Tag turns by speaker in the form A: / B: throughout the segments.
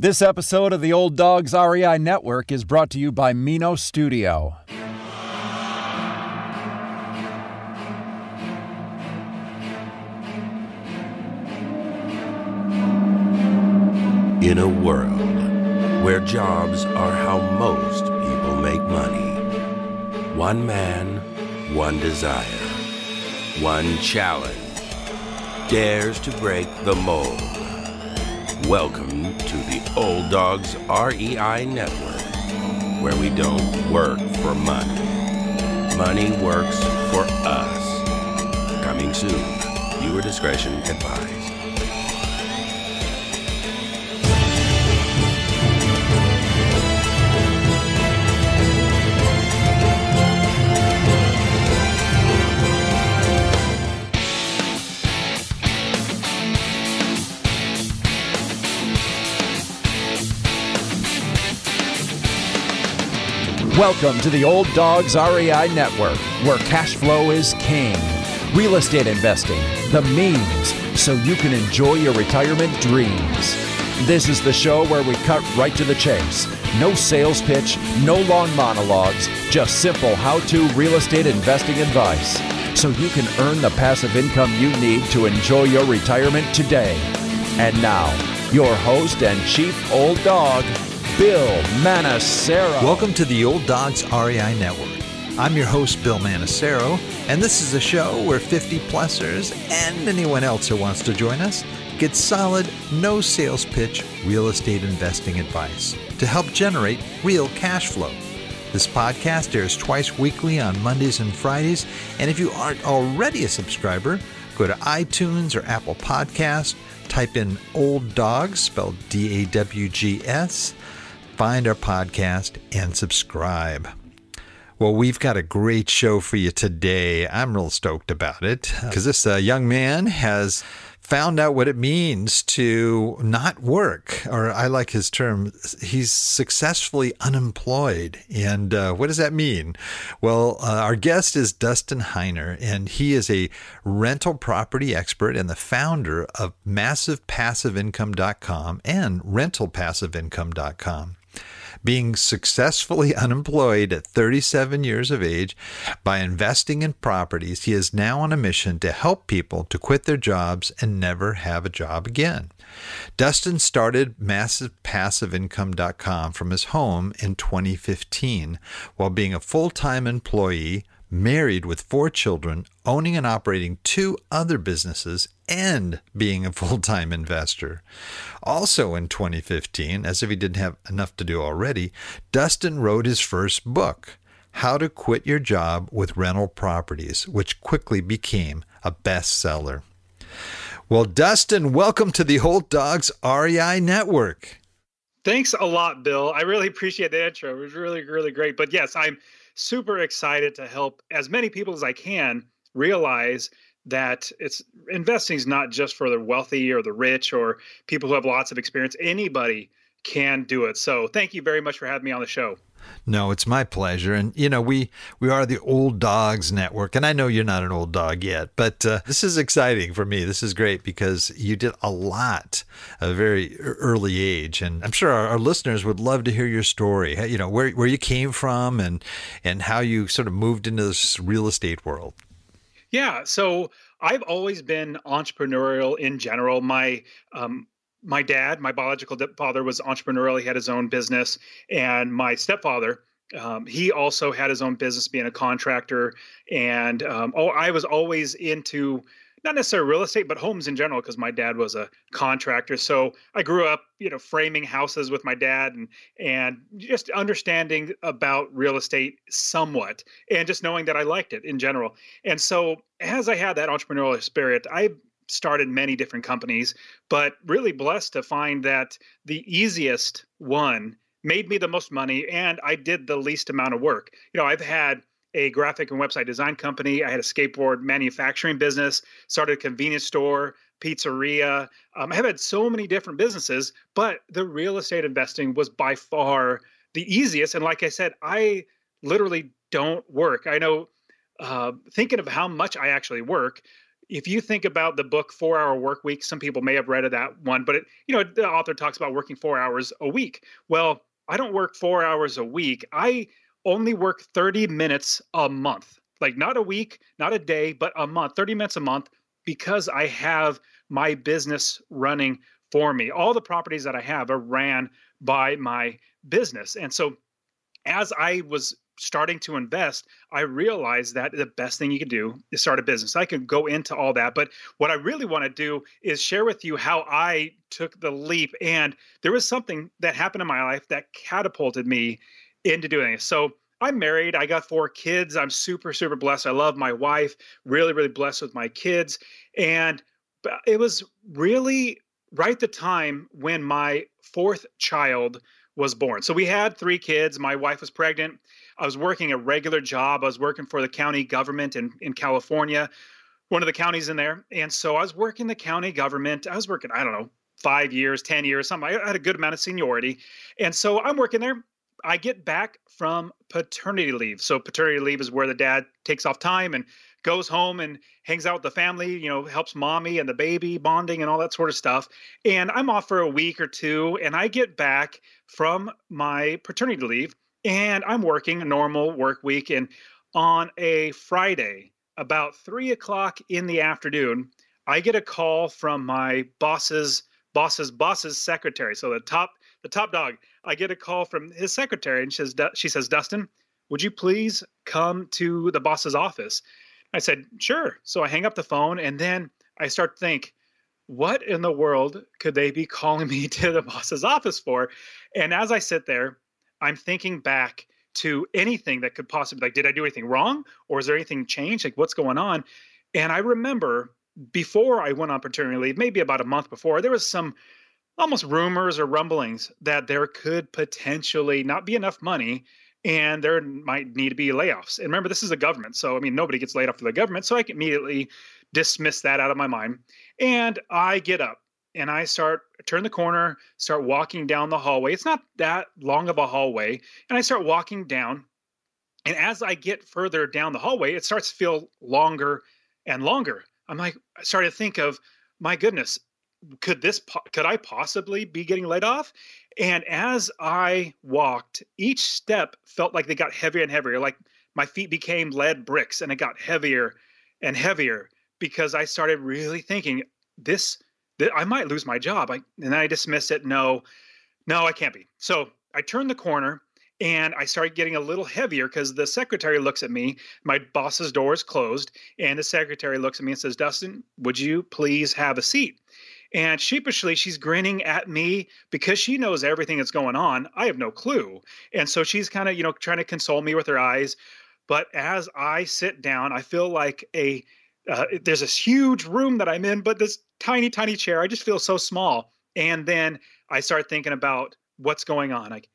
A: This episode of the Old Dogs REI Network is brought to you by Mino Studio.
B: In a world where jobs are how most people make money, one man, one desire, one challenge dares to break the mold. Welcome to the Old Dogs REI Network, where we don't work for money. Money works for us. Coming soon. Viewer discretion advised.
A: Welcome to the Old Dogs REI Network, where cash flow is king. Real estate investing, the means, so you can enjoy your retirement dreams. This is the show where we cut right to the chase. No sales pitch, no long monologues, just simple how-to real estate investing advice, so you can earn the passive income you need to enjoy your retirement today. And now, your host and chief old dog, Bill Manacero.
C: Welcome to the Old Dogs REI Network. I'm your host, Bill Manacero, and this is a show where 50-plussers and anyone else who wants to join us get solid, no sales pitch real estate investing advice to help generate real cash flow. This podcast airs twice weekly on Mondays and Fridays, and if you aren't already a subscriber, go to iTunes or Apple Podcasts, type in Old Dogs, spelled D-A-W-G-S, find our podcast and subscribe. Well, we've got a great show for you today. I'm real stoked about it because this young man has found out what it means to not work, or I like his term, he's successfully unemployed. And what does that mean? Well, our guest is Dustin Heiner, and he is a rental property expert and the founder of MassivePassiveIncome.com and RentalPassiveIncome.com. Being successfully unemployed at 37 years of age by investing in properties, he is now on a mission to help people to quit their jobs and never have a job again. Dustin started MassivePassiveIncome.com from his home in 2015 while being a full-time employee, married with 4 children, owning and operating 2 other businesses, and being a full-time investor. Also in 2015, as if he didn't have enough to do already, Dustin wrote his first book, How to Quit Your Job with Rental Properties, which quickly became a bestseller. Well, Dustin, welcome to the Old Dogs REI Network.
D: Thanks a lot, Bill. I really appreciate the intro. It was really, really great. But yes, I'm super excited to help as many people as I can realize that investing is not just for the wealthy or the rich or people who have lots of experience. Anybody can do it. So thank you very much for having me on the show.
C: No, it's my pleasure. And, you know, we are the Old Dogs Network. And I know you're not an old dog yet, but this is exciting for me. This is great because you did a lot at a very early age. And I'm sure our listeners would love to hear your story, you know, where you came from and how you sort of moved into this real estate world.
D: Yeah. So I've always been entrepreneurial in general. My dad, my biological father, was entrepreneurial. He had his own business. And my stepfather, he also had his own business, being a contractor. And I was always into not necessarily real estate, but homes in general, because my dad was a contractor. So I grew up, framing houses with my dad and just understanding about real estate somewhat, and just knowing that I liked it in general. And so as I had that entrepreneurial spirit, I started many different companies, but really blessed to find that the easiest one made me the most money, and I did the least amount of work. I've had a graphic and website design company. I had a skateboard manufacturing business, started a convenience store, pizzeria. I have had so many different businesses, but the real estate investing was by far the easiest. And like I said, I literally don't work. I know, thinking of how much I actually work, if you think about the book 4 Hour Work Week, some people may have read of that one, but the author talks about working 4 hours a week. Well, I don't work 4 hours a week. I only work 30 minutes a month, like not a week, not a day, but a month, 30 minutes a month, because I have my business running for me. All the properties that I have are ran by my business. And so as I was starting to invest, I realized that the best thing you can do is start a business. I could go into all that, but what I really want to do is share with you how I took the leap. And there was something that happened in my life that catapulted me into doing it. So I'm married. I got 4 kids. I'm super, super blessed. I love my wife, really, really blessed with my kids. And it was really right the time when my 4th child was born. So we had 3 kids. My wife was pregnant. I was working a regular job. I was working for the county government in California, one of the counties in there. And so I was working the county government. I was working, I don't know, 5 years, 10 years, something. I had a good amount of seniority. And so I'm working there. I get back from paternity leave. So paternity leave is where the dad takes off time and goes home and hangs out with the family, helps mommy and the baby bonding and all that sort of stuff. And I'm off for a week or 2, and I get back from my paternity leave, and I'm working a normal work week. And on a Friday, about 3 o'clock in the afternoon, I get a call from my boss's secretary. So the top dog. I get a call from his secretary, and she says, Dustin, would you please come to the boss's office? I said, sure. So I hang up the phone, and then I start to think, what in the world could they be calling me to the boss's office for? And as I sit there, I'm thinking back to anything that could possibly, like, did I do anything wrong? Or is there anything changed? Like, what's going on? And I remember before I went on paternity leave, maybe about a month before, there was some almost rumors or rumblings that there could potentially not be enough money and there might need to be layoffs. And remember, this is the government. So, I mean, nobody gets laid off for the government. So I can immediately dismiss that out of my mind. And I get up and I turn the corner, start walking down the hallway. It's not that long of a hallway. And I start walking down. And as I get further down the hallway, it starts to feel longer and longer. I started to think of, my goodness, could I possibly be getting laid off? And as I walked, each step felt like they got heavier and heavier, like my feet became lead bricks, and it got heavier and heavier because I started really thinking I might lose my job. And then I dismissed it. No, I can't be. So I turned the corner and I started getting a little heavier because the secretary looks at me. My boss's door is closed, and the secretary looks at me and says, Dustin, would you please have a seat? And sheepishly, she's grinning at me because she knows everything that's going on. I have no clue. And so she's kind of, trying to console me with her eyes. But as I sit down, I feel like there's this huge room that I'm in, but this tiny, tiny chair, I just feel so small. And then I start thinking about what's going on. Like,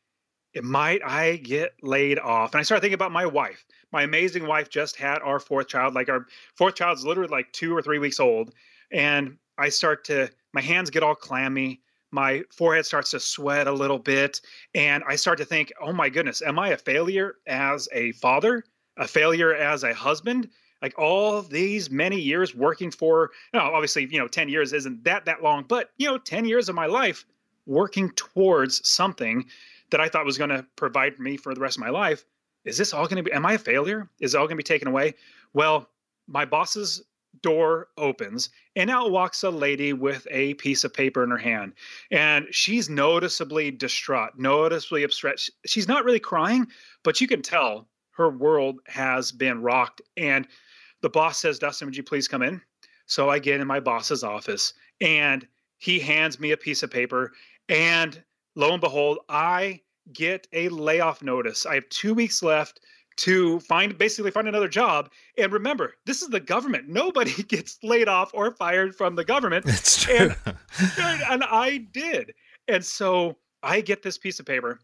D: might I get laid off? And I started thinking about my wife. My amazing wife just had our 4th child. Like, our 4th child is literally like 2 or 3 weeks old. And my hands get all clammy. My forehead starts to sweat a little bit. And I start to think, oh my goodness, am I a failure as a father? A failure as a husband? Like, all these many years working for, obviously, 10 years isn't that long, but, 10 years of my life working towards something that I thought was going to provide me for the rest of my life. Is this all going to be, am I a failure? Is it all going to be taken away? Well, my boss's door opens, and out walks a lady with a piece of paper in her hand. And she's noticeably distraught, noticeably upset. She's not really crying, but you can tell her world has been rocked. And the boss says, Dustin, would you please come in? So I get in my boss's office, and he hands me a piece of paper. And lo and behold, I get a layoff notice. I have 2 weeks left to basically find another job. And remember, this is the government. Nobody gets laid off or fired from the government.
C: That's true.
D: And I did. And so I get this piece of paper.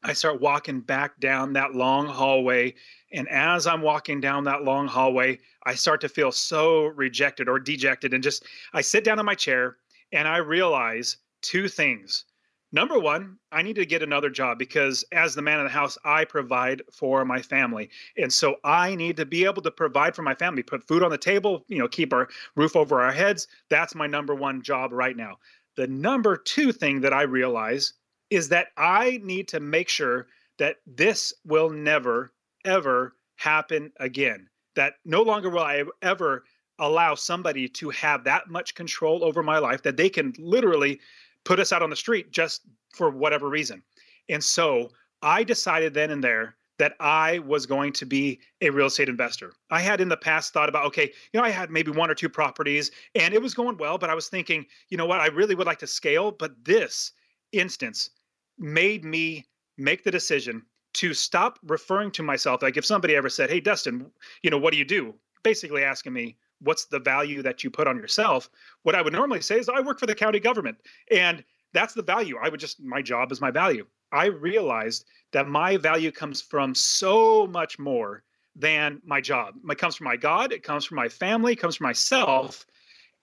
D: I start walking back down that long hallway. And as I'm walking down that long hallway, I start to feel so rejected or dejected. And I sit down in my chair, and I realize 2 things. number one, I need to get another job because as the man of the house, I provide for my family. And so I need to be able to provide for my family, put food on the table, keep our roof over our heads. That's my number one job right now. The number two thing that I realize is that I need to make sure that this will never, ever happen again. That no longer will I ever allow somebody to have that much control over my life that they can literally put us out on the street just for whatever reason. And so I decided then and there that I was going to be a real estate investor. I had in the past thought about, okay, I had maybe one or two properties and it was going well, but I was thinking, you know what, I really would like to scale. But this instance made me make the decision to stop referring to myself. Like if somebody ever said, hey, Dustin, what do you do? Basically asking me, what's the value that you put on yourself? What I would normally say is I work for the county government. And that's the value. My job is my value. I realized that my value comes from so much more than my job. It comes from my God. It comes from my family. It comes from myself.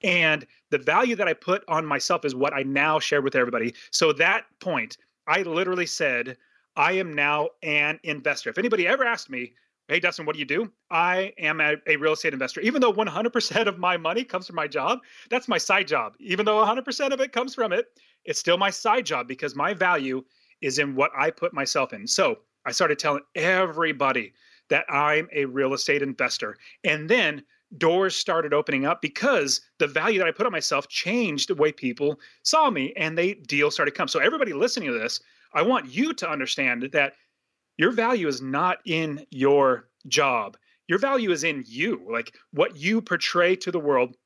D: And the value that I put on myself is what I now share with everybody. So at that point, I literally said, I am now an investor. If anybody ever asked me, hey, Dustin, what do you do? I am a real estate investor. Even though 100% of my money comes from my job, that's my side job. Even though 100% of it comes from it, it's still my side job because my value is in what I put myself in. So I started telling everybody that I'm a real estate investor. And then doors started opening up because the value that I put on myself changed the way people saw me and deals started to come. So everybody listening to this, I want you to understand that your value is not in your job. Your value is in you, like what you portray to the world.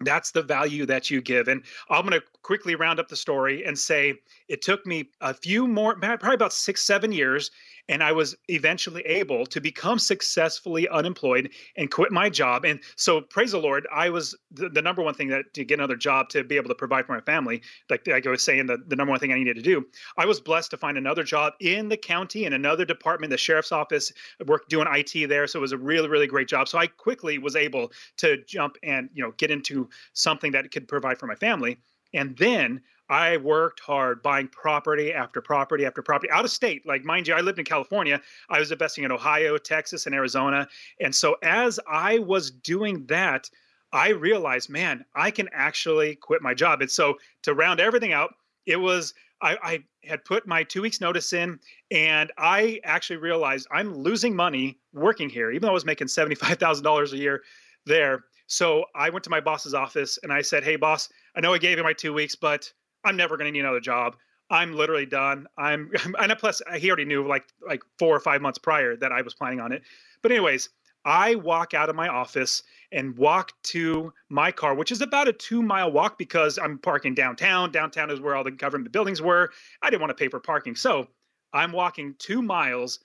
D: That's the value that you give. And I'm going to quickly round up the story and say it took me a few more, probably about 6-7 years. And I was eventually able to become successfully unemployed and quit my job. And so praise the Lord, I was the number one thing to get another job to be able to provide for my family. Like I was saying, the number one thing I needed to do. I was blessed to find another job in the county in another department, the sheriff's office. I worked doing IT there. So it was a really, really great job. So I quickly was able to jump and, get into something that could provide for my family. And then I worked hard buying property after property after property out of state. Like, mind you, I lived in California. I was investing in Ohio, Texas, and Arizona. And so as I was doing that, I realized, man, I can actually quit my job. And so to round everything out, it was I had put my 2 weeks notice in, and I actually realized I'm losing money working here, even though I was making $75,000 a year there. So I went to my boss's office and I said, hey, boss, I know I gave you my 2 weeks, but I'm never going to need another job. I'm literally done. And plus he already knew like 4 or 5 months prior that I was planning on it. But anyways, I walk out of my office and walk to my car, which is about a 2-mile walk because I'm parking downtown. Downtown is where all the government buildings were. I didn't want to pay for parking. So I'm walking 2 miles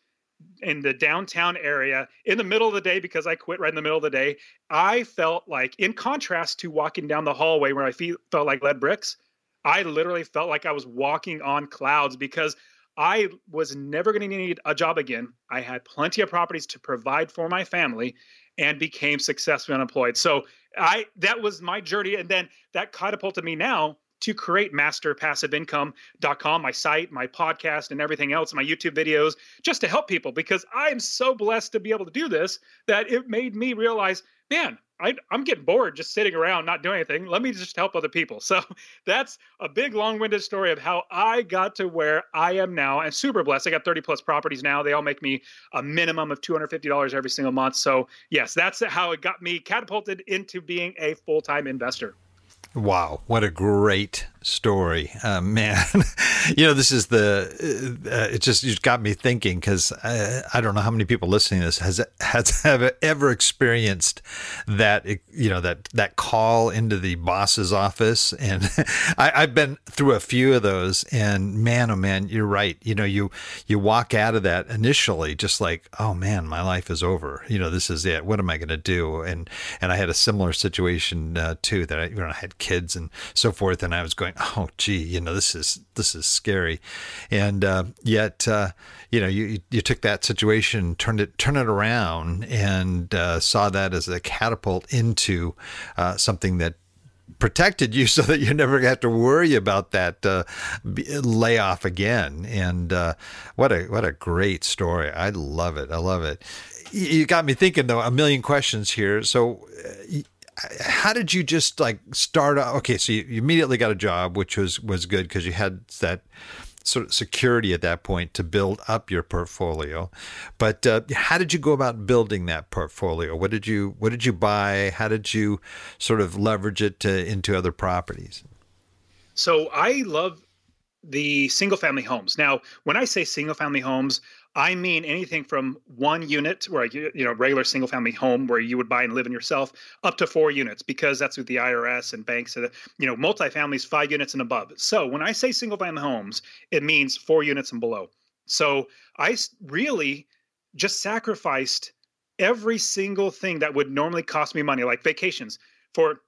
D: in the downtown area in the middle of the day because I quit right in the middle of the day. I felt like, in contrast to walking down the hallway where I felt like lead bricks, I literally felt like I was walking on clouds because I was never going to need a job again. I had plenty of properties to provide for my family and became successfully unemployed. So that was my journey. And then that catapulted me now to create masterpassiveincome.com, my site, my podcast, and everything else, my YouTube videos, just to help people because I am so blessed to be able to do this that it made me realize, man, I'm getting bored just sitting around not doing anything. Let me just help other people. So that's a big long-winded story of how I got to where I am now and super blessed. I got 30 plus properties now. They all make me a minimum of $250 every single month. So yes, that's how it got me catapulted into being a full-time investor.
C: Wow, what a great story, man. This is it just got me thinking because I don't know how many people listening to this has ever experienced that, that call into the boss's office. And I've been through a few of those, and man, oh man, you're right. You walk out of that initially just like, oh man, my life is over. This is it. What am I going to do? And I had a similar situation too, that I had kids and so forth, and I was going, oh gee, this is scary. And yet you took that situation, turned it around, and saw that as a catapult into something that protected you so that you never have to worry about that layoff again. And what a great story. I love it. I love it. You got me thinking, though, a million questions here. So how did you just like start? Okay, so you immediately got a job, which was good because you had that sort of security at that point to build up your portfolio. But how did you go about building that portfolio? What did you buy? How did you sort of leverage it into other properties?
D: So I love the single family homes. Now, when I say single family homes, I mean anything from one unit, where regular single family home where you would buy and live in yourself, up to 4 units, because that's what the IRS and banks are. Multifamilies 5 units and above. So when I say single family homes, it means 4 units and below. So I really just sacrificed every single thing that would normally cost me money, like vacations. For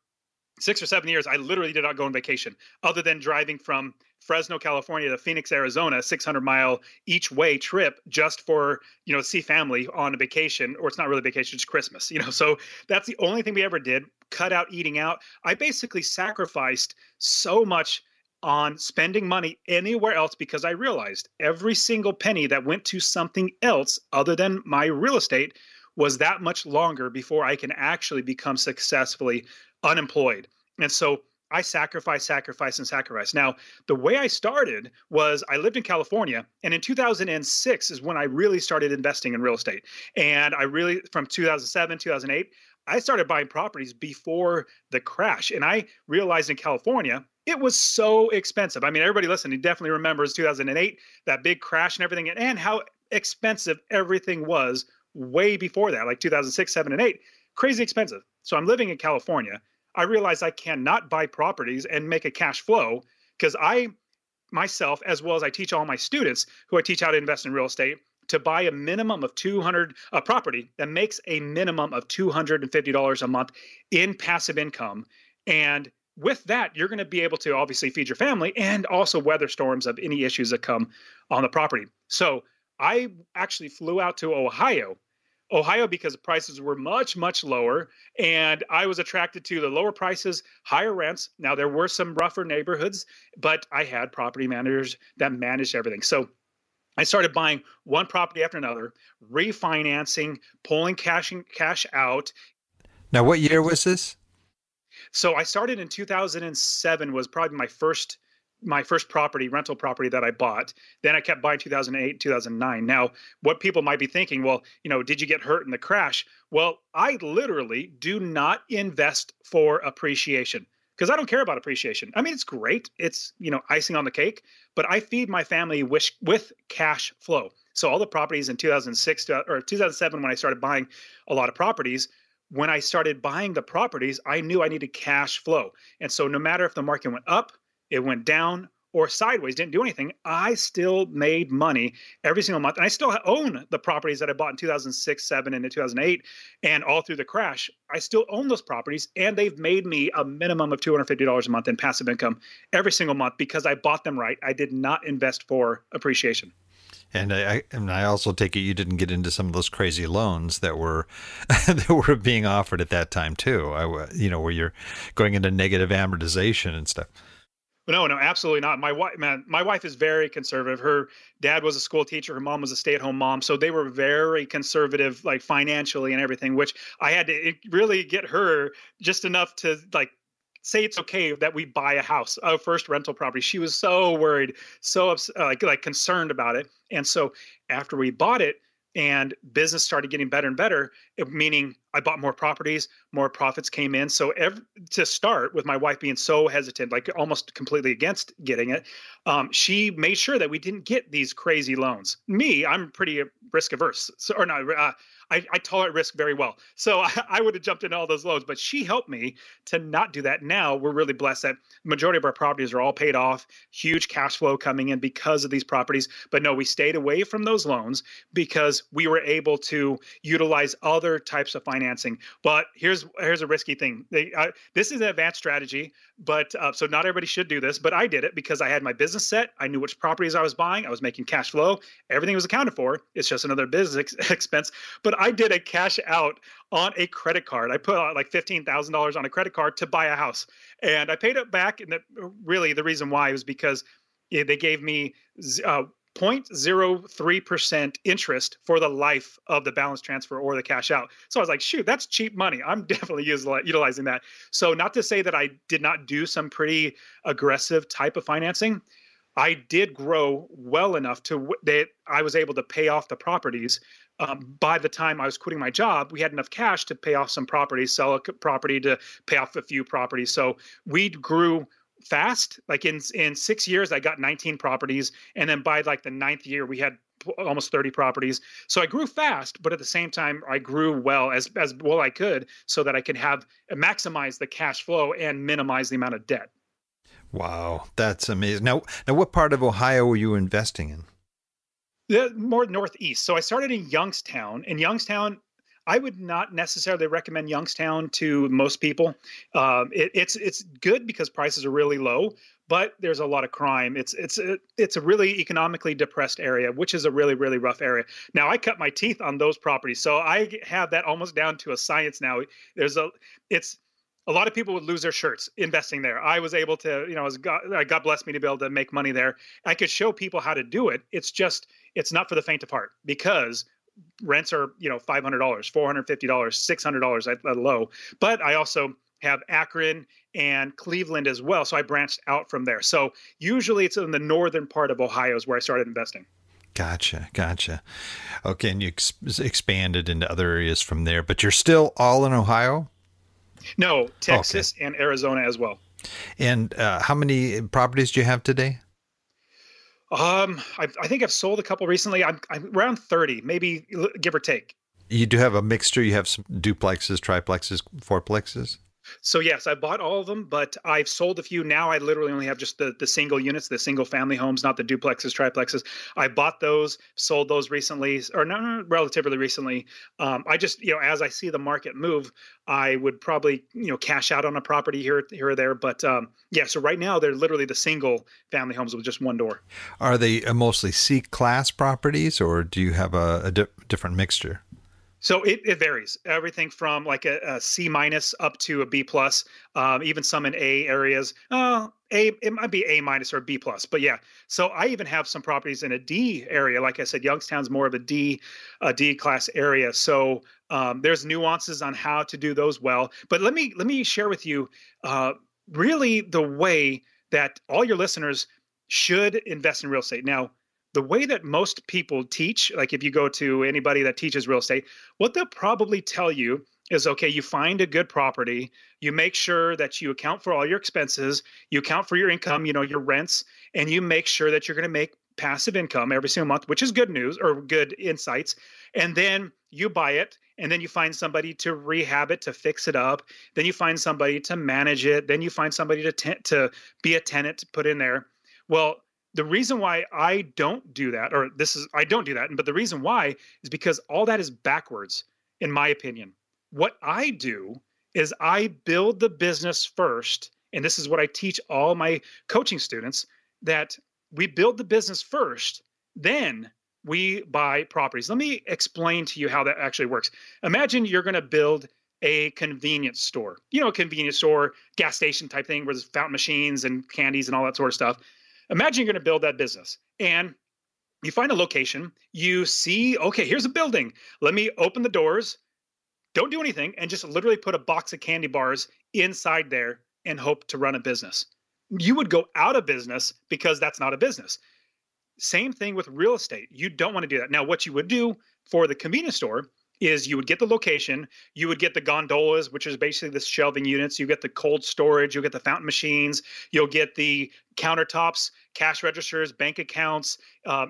D: 6 or 7 years, I literally did not go on vacation other than driving from Fresno, California to Phoenix, Arizona, 600-mile each way trip just for, see family on a vacation, or it's not really vacation, it's Christmas, So that's the only thing we ever did. Cut out eating out. I basically sacrificed so much on spending money anywhere else because I realized every single penny that went to something else other than my real estate was that much longer before I can actually become successfully unemployed. And so I sacrifice. Now, the way I started was I lived in California, and in 2006 is when I really started investing in real estate. And from 2007, 2008, I started buying properties before the crash. And I realized in California, it was so expensive. I mean, everybody listening definitely remembers 2008, that big crash and everything, and how expensive everything was way before that, like 2006, 7, and 8. Crazy expensive. So I'm living in California. I realized I cannot buy properties and make a cash flow because I myself, as well as I teach all my students who I teach how to invest in real estate, to buy a minimum of a property that makes a minimum of $250 a month in passive income. And with that, you're going to be able to obviously feed your family and also weather storms of any issues that come on the property. So I actually flew out to Ohio because the prices were much, much lower. And I was attracted to the lower prices, higher rents. Now, there were some rougher neighborhoods, but I had property managers that managed everything. So I started buying one property after another, refinancing, pulling cash out.
C: Now, what year was this?
D: So I started in 2007 was probably my first rental property that I bought. Then I kept buying 2008, 2009. Now, what people might be thinking, well, did you get hurt in the crash? Well, I literally do not invest for appreciation because I don't care about appreciation. I mean, it's great. It's, icing on the cake, but I feed my family with cash flow. So all the properties in 2006 or 2007, when I started buying a lot of properties, when I started buying the properties, I knew I needed cash flow. And so no matter if the market went up, it went down, or sideways, didn't do anything, I still made money every single month. And I still own the properties that I bought in 2006, 7, and in 2008, and all through the crash. I still own those properties, and they've made me a minimum of $250 a month in passive income every single month because I bought them right. I did not invest for appreciation.
C: And I also take it you didn't get into some of those crazy loans that were that were being offered at that time too. Where you're going into negative amortization and stuff.
D: No, absolutely not. My wife is very conservative. Her dad was a school teacher. Her mom was a stay-at-home mom. So they were very conservative, like financially and everything, which I had to really get her just enough to say it's okay that we buy a house, our first rental property. She was so worried, so concerned about it. And so after we bought it, and business started getting better and better, meaning I bought more properties, more profits came in. So to start with my wife being so hesitant, like almost completely against getting it, she made sure that we didn't get these crazy loans. Me, I'm pretty risk averse. I tolerate risk very well. So I would have jumped into all those loans, but she helped me to not do that. Now we're really blessed that the majority of our properties are all paid off, huge cash flow coming in because of these properties. But no, we stayed away from those loans because we were able to utilize other types of financing. But here's a risky thing. This is an advanced strategy, but so not everybody should do this, but I did it because I had my business set. I knew which properties I was buying. I was making cash flow. Everything was accounted for. It's just another business expense. But I did a cash out on a credit card. I put out like $15,000 on a credit card to buy a house, and I paid it back. And really, the reason why was because they gave me 0.03% interest for the life of the balance transfer or the cash out. So I was like, shoot, that's cheap money. I'm definitely utilizing that. So not to say that I did not do some pretty aggressive type of financing. I did grow well enough that I was able to pay off the properties. By the time I was quitting my job, we had enough cash to pay off some properties, sell a property to pay off a few properties. So we grew fast. Like in 6 years, I got 19 properties. And then by like the ninth year, we had almost 30 properties. So I grew fast, but at the same time, I grew well as well I could so that I could maximize the cash flow and minimize the amount of debt.
C: Wow, that's amazing. Now, what part of Ohio were you investing in?
D: More northeast. So I started in Youngstown. In Youngstown, I would not necessarily recommend Youngstown to most people. It's good because prices are really low, but there's a lot of crime. It's a really economically depressed area, which is a really, really rough area. Now, I cut my teeth on those properties, so I have that almost down to a science now. A lot of people would lose their shirts investing there. I was able to, God blessed me to be able to make money there. I could show people how to do it. It's not for the faint of heart because rents are, $500, $450, $600 at low. But I also have Akron and Cleveland as well. So I branched out from there. So usually it's in the northern part of Ohio is where I started investing.
C: Gotcha. Okay. And you expanded into other areas from there, but you're still all in Ohio?
D: No, Texas and Arizona as well.
C: And how many properties do you have today?
D: I think I've sold a couple recently. I'm around 30, maybe give or take.
C: You do have a mixture. You have some duplexes, triplexes, fourplexes?
D: So yes, I bought all of them, but I've sold a few. Now I literally only have just the single units, the single family homes, not the duplexes, triplexes. I bought those, sold those recently, or no, relatively recently. I just, as I see the market move, I would probably, cash out on a property here or there. But so right now they're literally the single family homes with just one door.
C: Are they mostly C-class properties, or do you have a different mixture?
D: So it varies. Everything from like a C minus up to a B plus, even some in A areas. It might be A minus or B plus, but yeah. So I even have some properties in a D area. Like I said, Youngstown's more of a D class area. So there's nuances on how to do those well. But let me share with you really the way that all your listeners should invest in real estate. Now, the way that most people teach, like if you go to anybody that teaches real estate, what they'll probably tell you is, okay, you find a good property, you make sure that you account for all your expenses, you account for your income, your rents, and you make sure that you're going to make passive income every single month, which is good news or good insights. And then you buy it, and then you find somebody to rehab it, to fix it up. Then you find somebody to manage it. Then you find somebody to be a tenant to put in there. Well, the reason why I don't do that, but the reason why is because all that is backwards, in my opinion. What I do is I build the business first, and this is what I teach all my coaching students, that we build the business first, then we buy properties. Let me explain to you how that actually works. Imagine you're going to build a convenience store, a convenience store, gas station type thing where there's fountain machines and candies and all that sort of stuff. Imagine you're going to build that business and you find a location, you see, okay, here's a building. Let me open the doors, don't do anything, and just literally put a box of candy bars inside there and hope to run a business. You would go out of business because that's not a business. Same thing with real estate. You don't want to do that. Now, what you would do for the convenience store is you would get the location, you would get the gondolas, which is basically the shelving units, you get the cold storage, you'll get the fountain machines, you'll get the countertops, cash registers, bank accounts,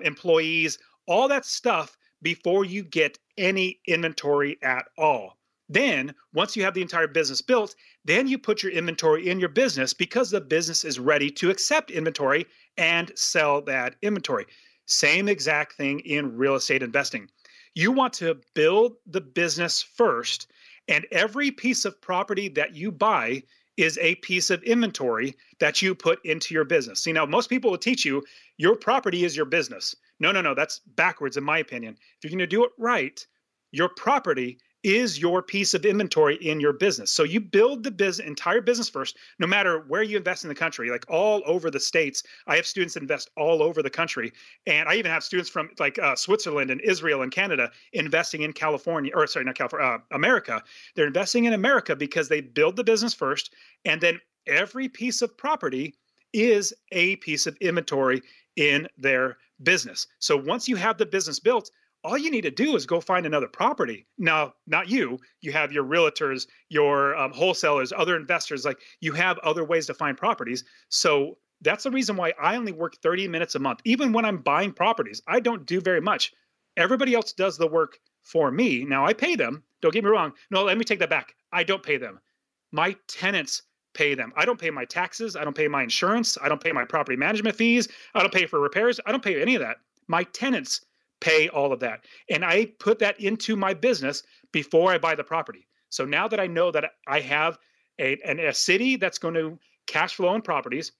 D: employees, all that stuff before you get any inventory at all. Then, once you have the entire business built, then you put your inventory in your business because the business is ready to accept inventory and sell that inventory. Same exact thing in real estate investing. You want to build the business first, and every piece of property that you buy is a piece of inventory that you put into your business. See, now most people will teach you your property is your business. No, that's backwards in my opinion. If you're going to do it right, your property is your piece of inventory in your business. So you build the entire business first, no matter where you invest in the country, like all over the states. I have students invest all over the country. And I even have students from like Switzerland and Israel and Canada investing in California, or sorry, not California, America. They're investing in America because they build the business first. And then every piece of property is a piece of inventory in their business. So once you have the business built, all you need to do is go find another property. Now, not you. You have your realtors, your wholesalers, other investors. Like, you have other ways to find properties. So that's the reason why I only work 30 minutes a month. Even when I'm buying properties, I don't do very much. Everybody else does the work for me. Now, I pay them. Don't get me wrong. No, let me take that back. I don't pay them. My tenants pay them. I don't pay my taxes. I don't pay my insurance. I don't pay my property management fees. I don't pay for repairs. I don't pay any of that. My tenants pay all of that. And I put that into my business before I buy the property. So now that I know that I have a city that's going to cash flow in properties,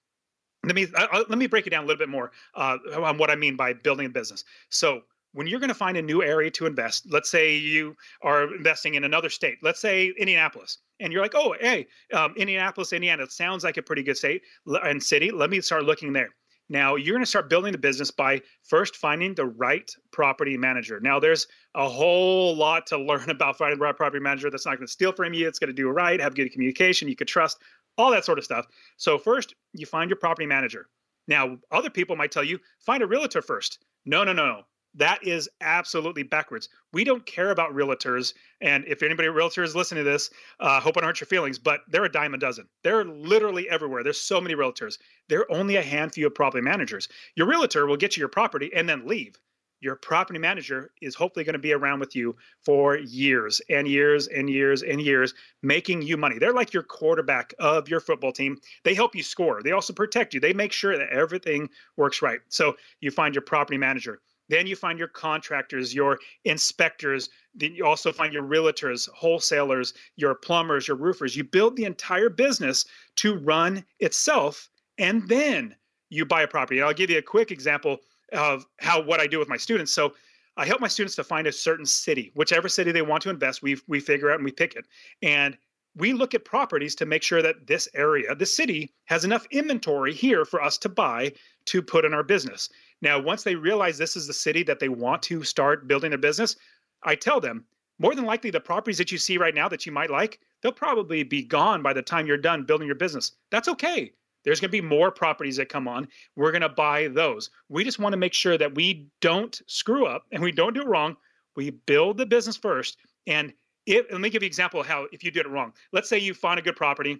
D: let me break it down a little bit more on what I mean by building a business. So when you're going to find a new area to invest, let's say you are investing in another state, let's say Indianapolis, and you're like, oh, hey, Indianapolis, Indiana, it sounds like a pretty good state and city. Let me start looking there. Now, you're going to start building the business by first finding the right property manager. Now, there's a whole lot to learn about finding the right property manager that's not going to steal from you. It's going to do it right, have good communication, you could trust, all that sort of stuff. So first, you find your property manager. Now, other people might tell you, find a realtor first. No. That is absolutely backwards. We don't care about realtors. And if anybody realtor is listening to this, hope I don't hurt your feelings, but they're a dime a dozen. They're literally everywhere. There's so many realtors. There are only a handful of property managers. Your realtor will get you your property and then leave. Your property manager is hopefully going to be around with you for years and years and years and years, making you money. They're like your quarterback of your football team. They help you score. They also protect you. They make sure that everything works right. So you find your property manager. Then you find your contractors, your inspectors. Then you also find your realtors, wholesalers, your plumbers, your roofers. You build the entire business to run itself, and then you buy a property. And I'll give you a quick example of what I do with my students. So I help my students to find a certain city, whichever city they want to invest. We figure out and we pick it. And we look at properties to make sure that this area, the city, has enough inventory here for us to buy to put in our business. Now, once they realize this is the city that they want to start building their business, I tell them, more than likely the properties that you see right now that you might like, they'll probably be gone by the time you're done building your business. That's okay. There's going to be more properties that come on. We're going to buy those. We just want to make sure that we don't screw up and we don't do it wrong. We build the business first. And let me give you an example of how if you did it wrong. Let's say you find a good property.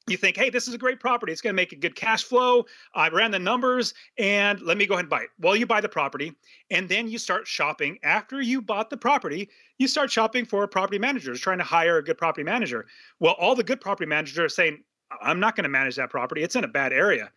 D: You think, hey, this is a great property. It's going to make a good cash flow. I ran the numbers and let me go ahead and buy it. Well, you buy the property and then you start shopping. After you bought the property, you start shopping for property managers, trying to hire a good property manager. Well, all the good property managers are saying, I'm not going to manage that property. It's in a bad area.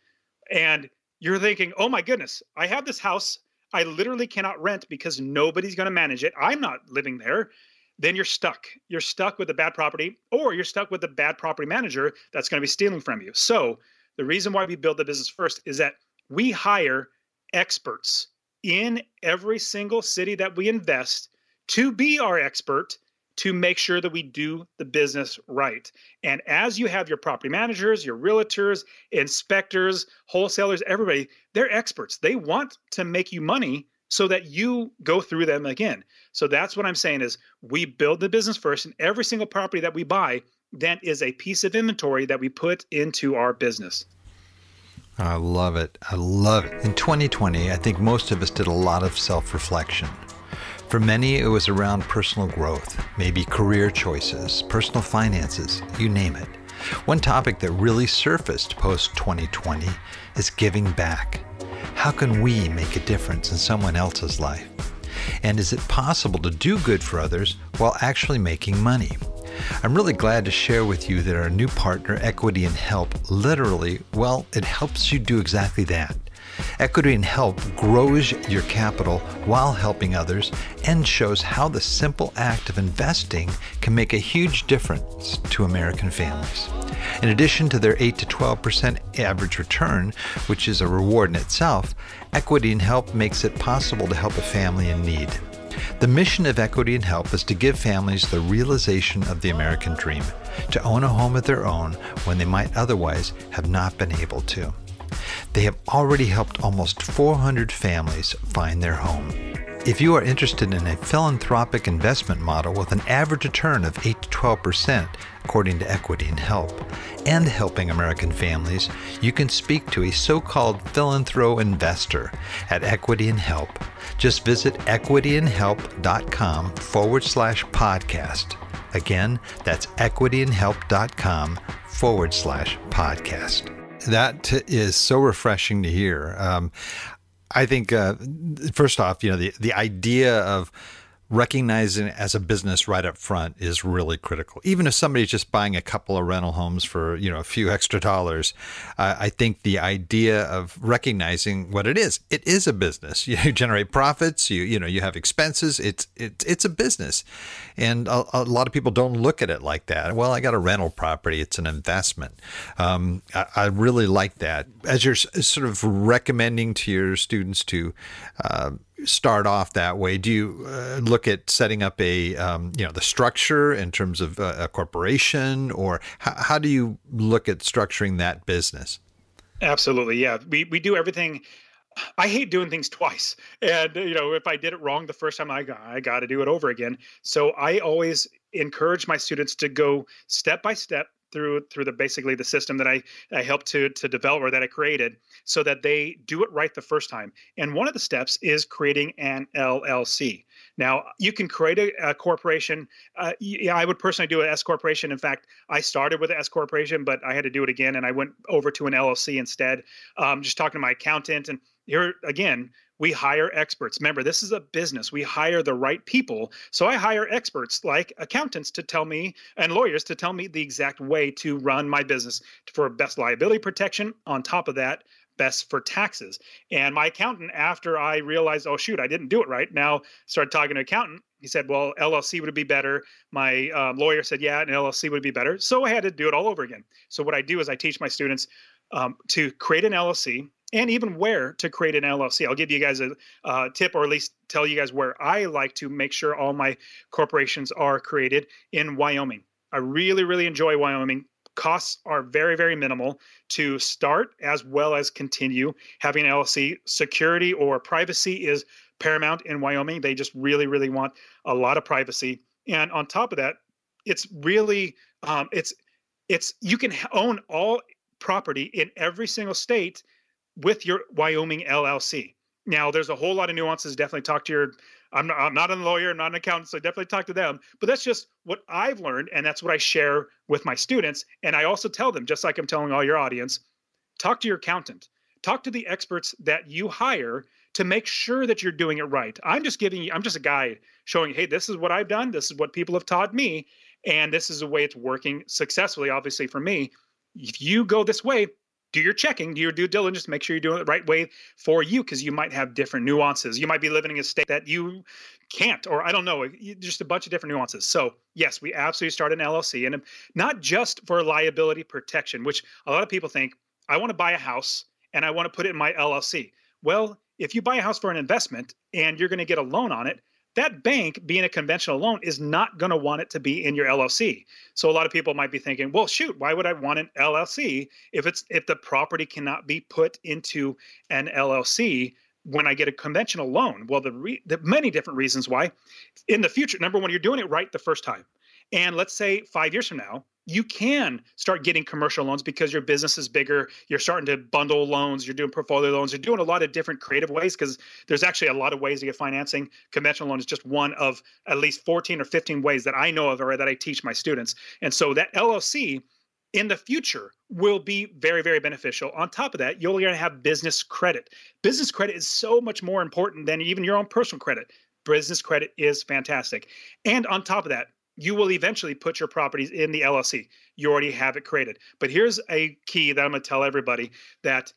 D: And you're thinking, oh my goodness, I have this house. I literally cannot rent because nobody's going to manage it. I'm not living there. Then you're stuck. You're stuck with a bad property, or you're stuck with a bad property manager that's going to be stealing from you. So the reason why we build the business first is that we hire experts in every single city that we invest to be our expert to make sure that we do the business right. And as you have your property managers, your realtors, inspectors, wholesalers, everybody, they're experts. They want to make you money so that you go through them again. So that's what I'm saying is we build the business first, and every single property that we buy then is a piece of inventory that we put into our business.
C: I love it. I love it. In 2020, I think most of us did a lot of self-reflection. For many, it was around personal growth, maybe career choices, personal finances, you name it. One topic that really surfaced post-2020 is giving back. How can we make a difference in someone else's life? And is it possible to do good for others while actually making money? I'm really glad to share with you that our new partner, Equity and Help, literally, well, it helps you do exactly that. Equity and Help grows your capital while helping others and shows how the simple act of investing can make a huge difference to American families. In addition to their 8 to 12% average return, which is a reward in itself, Equity and Help makes it possible to help a family in need. The mission of Equity and Help is to give families the realization of the American dream, to own a home of their own when they might otherwise have not been able to. They have already helped almost 400 families find their home. If you are interested in a philanthropic investment model with an average return of 8 to 12%, according to Equity and Help, and helping American families, you can speak to a so-called philanthro investor at Equity and Help. Just visit equityandhelp.com/podcast. Again, that's equityandhelp.com/podcast. That is so refreshing to hear. I think, first off, the idea of recognizing it as a business right up front is really critical. Even if somebody's just buying a couple of rental homes for, a few extra dollars, I think the idea of recognizing what it is a business. You generate profits, you have expenses. It's a business. And a lot of people don't look at it like that. Well, I got a rental property. It's an investment. I really like that. As you're sort of recommending to your students to start off that way, do you look at setting up the structure in terms of a corporation, or how do you look at structuring that business?
D: Absolutely. Yeah. We do everything. I hate doing things twice. And, if I did it wrong the first time, I got to do it over again. So I always encourage my students to go step by step through basically the system that I helped to develop, or that I created, so that they do it right the first time. And one of the steps is creating an LLC. Now, you can create a corporation. I would personally do an S corporation. In fact, I started with an S corporation, but I had to do it again, and I went over to an LLC instead. Just talking to my accountant, and here again, we hire experts. Remember, this is a business. We hire the right people. So I hire experts like accountants to tell me, and lawyers to tell me the exact way to run my business for best liability protection. On top of that, best for taxes. And my accountant, after I realized, oh, shoot, I didn't do it right, now started talking to an accountant. He said, well, LLC would be better. My lawyer said, yeah, an LLC would be better. So I had to do it all over again. So what I do is I teach my students to create an LLC, and even where to create an LLC. I'll give you guys a tip, or at least tell you guys where I like to make sure all my corporations are created: in Wyoming. I really, really enjoy Wyoming. Costs are very, very minimal to start as well as continue having an LLC. Security or privacy is paramount in Wyoming. They just really, really want a lot of privacy. And on top of that, it's really, you can own all property in every single state with your Wyoming LLC. Now, there's a whole lot of nuances. Definitely talk to your, I'm not a lawyer, I'm not an accountant, so definitely talk to them. But that's just what I've learned, and that's what I share with my students. And I also tell them, just like I'm telling all your audience, talk to your accountant. Talk to the experts that you hire to make sure that you're doing it right. I'm just a guide showing, hey, this is what I've done, this is what people have taught me, and this is the way it's working successfully, obviously, for me. If you go this way, do your checking, do your due diligence, make sure you're doing it the right way for you, because you might have different nuances. You might be living in a state that you can't, or I don't know, just a bunch of different nuances. So yes, we absolutely start an LLC, and not just for liability protection, which a lot of people think, I want to buy a house and I want to put it in my LLC. Well, if you buy a house for an investment and you're going to get a loan on it, that bank, being a conventional loan, is not going to want it to be in your LLC. So a lot of people might be thinking, well, shoot, why would I want an LLC if the property cannot be put into an LLC when I get a conventional loan? Well, the many different reasons why. In the future, number one, you're doing it right the first time. And let's say 5 years from now, you can start getting commercial loans because your business is bigger. You're starting to bundle loans. You're doing portfolio loans. You're doing a lot of different creative ways, because there's actually a lot of ways to get financing. Conventional loan is just one of at least 14 or 15 ways that I know of, or that I teach my students. And so that LLC in the future will be very, very beneficial. On top of that, you're going to have business credit. Business credit is so much more important than even your own personal credit. Business credit is fantastic. And on top of that, you will eventually put your properties in the LLC. You already have it created. But here's a key that I'm going to tell everybody, that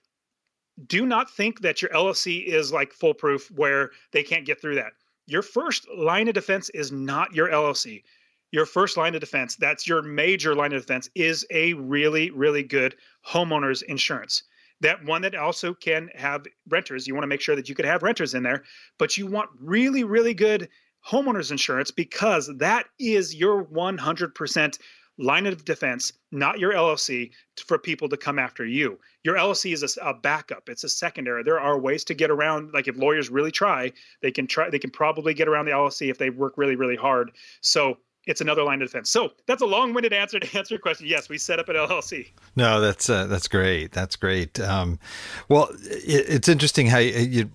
D: do not think that your LLC is like foolproof where they can't get through that. Your first line of defense is not your LLC. Your first line of defense, that's your major line of defense, is a really, really good homeowner's insurance. That one that also can have renters. You want to make sure that you could have renters in there, but you want really, really good homeowners insurance, because that is your 100% line of defense, not your LLC, for people to come after you. Your LLC is a backup. It's a secondary. There are ways to get around. Like if lawyers really try, they can probably get around the LLC if they work really, really hard. So it's another line of defense. So that's a long-winded answer to answer your question. Yes, we set up an LLC.
C: No, that's great. That's great. Well, it's interesting how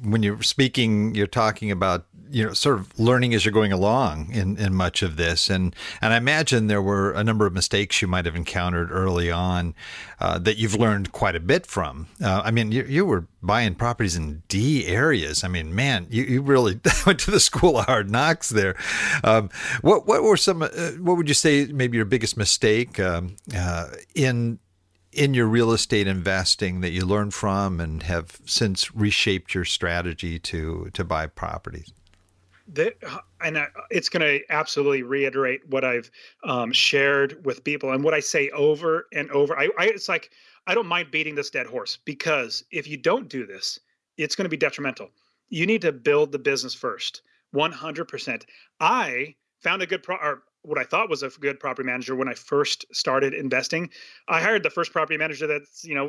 C: when you're speaking, you're talking about, sort of learning as you're going along in much of this. And I imagine there were a number of mistakes you might have encountered early on that you've learned quite a bit from. I mean, you were buying properties in D areas. I mean, man, you really went to the school of hard knocks there. What were some, what would you say maybe your biggest mistake in your real estate investing that you learned from and have since reshaped your strategy to buy properties?
D: It's going to absolutely reiterate what I've shared with people and what I say over and over. It's like, I don't mind beating this dead horse, because if you don't do this, it's going to be detrimental. You need to build the business first, 100%. I found what I thought was a good property manager when I first started investing. I hired the first property manager that,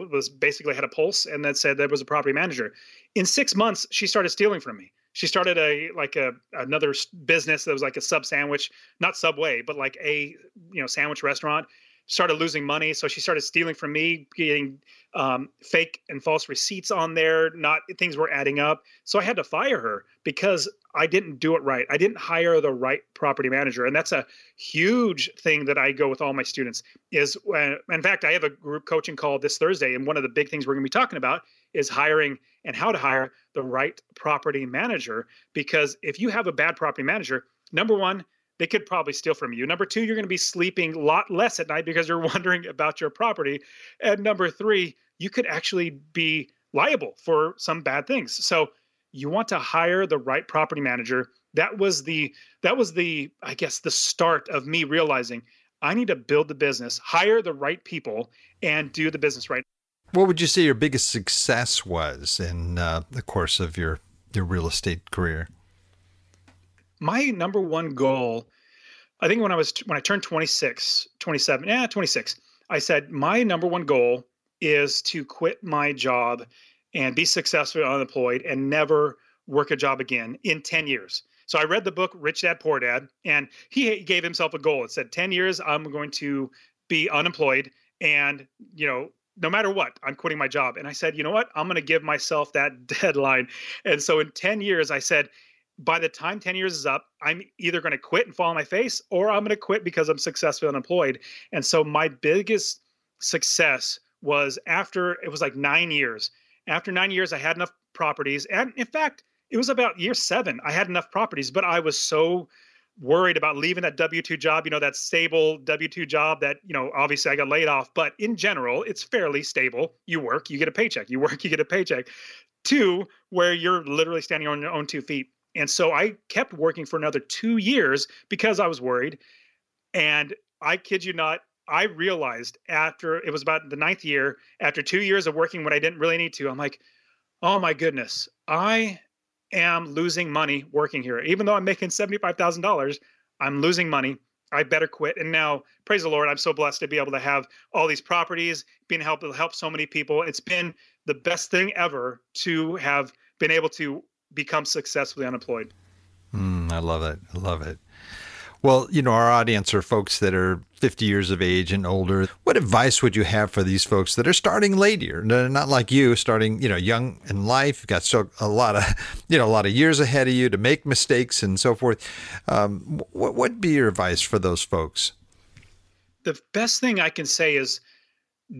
D: was basically had a pulse and that said there was a property manager. In 6 months, she started stealing from me. She started another business that was like a sub sandwich, not Subway, but like a sandwich restaurant. Started losing money, so she started stealing from me, getting fake and false receipts on there. Things were adding up, so I had to fire her because I didn't do it right. I didn't hire the right property manager, and that's a huge thing that I go with all my students. In fact, I have a group coaching call this Thursday, and one of the big things we're going to be talking about is hiring and how to hire the right property manager. Because if you have a bad property manager, number one, they could probably steal from you. Number two, you're going to be sleeping a lot less at night because you're wondering about your property. And number three, you could actually be liable for some bad things. So you want to hire the right property manager. That was the I guess the start of me realizing I need to build the business, hire the right people, and do the business right.
C: What would you say your biggest success was in the course of your real estate career?
D: My number one goal, I think when I turned 26, I said my number one goal is to quit my job and be successfully unemployed and never work a job again in 10 years. So I read the book, Rich Dad, Poor Dad, and he gave himself a goal. It said 10 years, I'm going to be unemployed, and, no matter what, I'm quitting my job. And I said, you know what? I'm going to give myself that deadline. And so in 10 years, I said, by the time 10 years is up, I'm either going to quit and fall on my face, or I'm going to quit because I'm successfully unemployed. And so my biggest success was it was like 9 years. After 9 years, I had enough properties. And in fact, it was about year 7. I had enough properties, but I was so worried about leaving that W-2 job, that stable W-2 job that, obviously I got laid off. But in general, it's fairly stable. You work, you get a paycheck. You work, you get a paycheck. 2, where you're literally standing on your own 2 feet. And so I kept working for another 2 years because I was worried. And I kid you not, I realized after it was about the 9th year, after 2 years of working when I didn't really need to, I'm like, oh my goodness, I am losing money working here. Even though I'm making $75,000, I'm losing money. I better quit. And now, praise the Lord, I'm so blessed to be able to have all these properties, being able to help so many people. It's been the best thing ever to have been able to become successfully unemployed.
C: I love it. I love it. Well, our audience are folks that are 50 years of age and older. What advice would you have for these folks that are starting later? Not like you, starting, young in life. You've got so a lot of years ahead of you to make mistakes and so forth. What would be your advice for those folks?
D: The best thing I can say is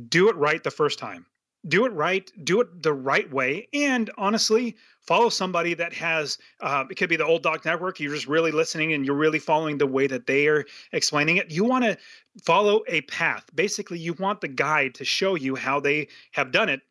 D: do it right the first time. Do it right, do it the right way, and honestly, follow somebody that has, it could be the Old Dog Network, you're just really listening and you're really following the way that they are explaining it. You want to follow a path. Basically, you want the guide to show you how they have done it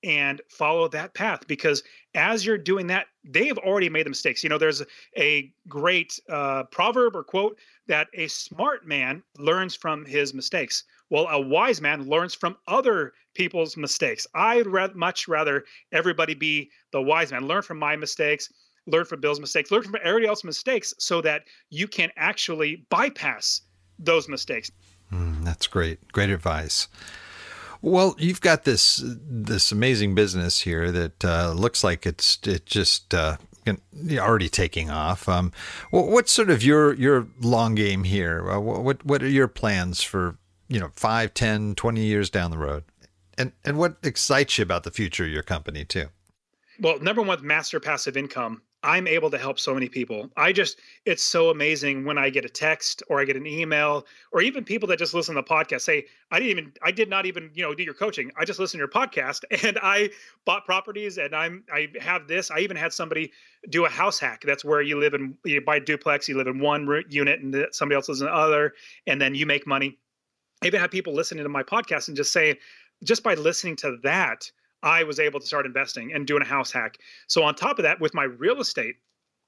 D: and follow that path, because as you're doing that, they have already made the mistakes. There's a great proverb or quote that a smart man learns from his mistakes. Well, a wise man learns from other people's mistakes. I'd much rather everybody be the wise man, learn from my mistakes. learn from Bill's mistakes, learn from everybody else's mistakes so that you can actually bypass those mistakes.
C: That's great. Great advice. Well, you've got this amazing business here that looks like it's just already taking off. What's sort of your long game here? What are your plans for 5, 10, 20 years down the road? And what excites you about the future of your company too?
D: Well, number one, with Master Passive Income, I'm able to help so many people. It's so amazing when I get a text or I get an email, or even people that just listen to the podcast say, I did not even, do your coaching. I just listened to your podcast and I bought properties and I have this. I even had somebody do a house hack. That's where you buy a duplex, you live in one unit and somebody else lives in the other, and then you make money. I even had people listening to my podcast and just say, just by listening to that, I was able to start investing and doing a house hack. So on top of that, with my real estate,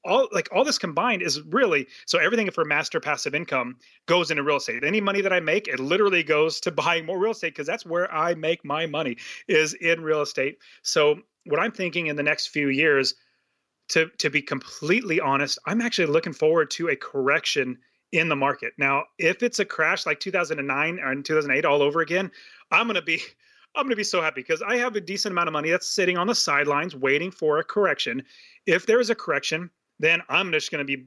D: all this combined is really, so everything for Master Passive Income goes into real estate. Any money that I make, it literally goes to buying more real estate, because that's where I make my money, is in real estate. So what I'm thinking in the next few years, to be completely honest, I'm actually looking forward to a correction in the market. Now, if it's a crash like 2009 or 2008 all over again, I'm going to be so happy, because I have a decent amount of money that's sitting on the sidelines waiting for a correction. If there is a correction, then I'm just going to be,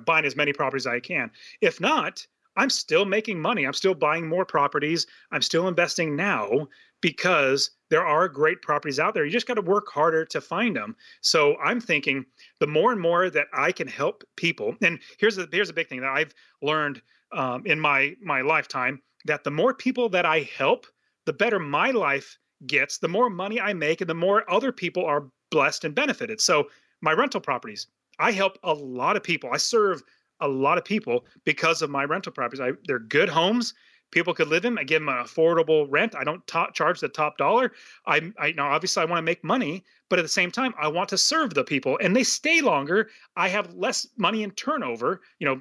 D: buying as many properties as I can. If not, I'm still making money. I'm still buying more properties. I'm still investing now, because there are great properties out there. You just got to work harder to find them. So I'm thinking the more and more that I can help people, and here's a big thing that I've learned in my lifetime, that the more people that I help, the better my life gets, the more money I make, and the more other people are blessed and benefited. So my rental properties, I help a lot of people. I serve a lot of people because of my rental properties. They're good homes. People could live in. I give them an affordable rent. I don't charge the top dollar. I now obviously I want to make money, but at the same time, I want to serve the people, and they stay longer. I have less money in turnover. A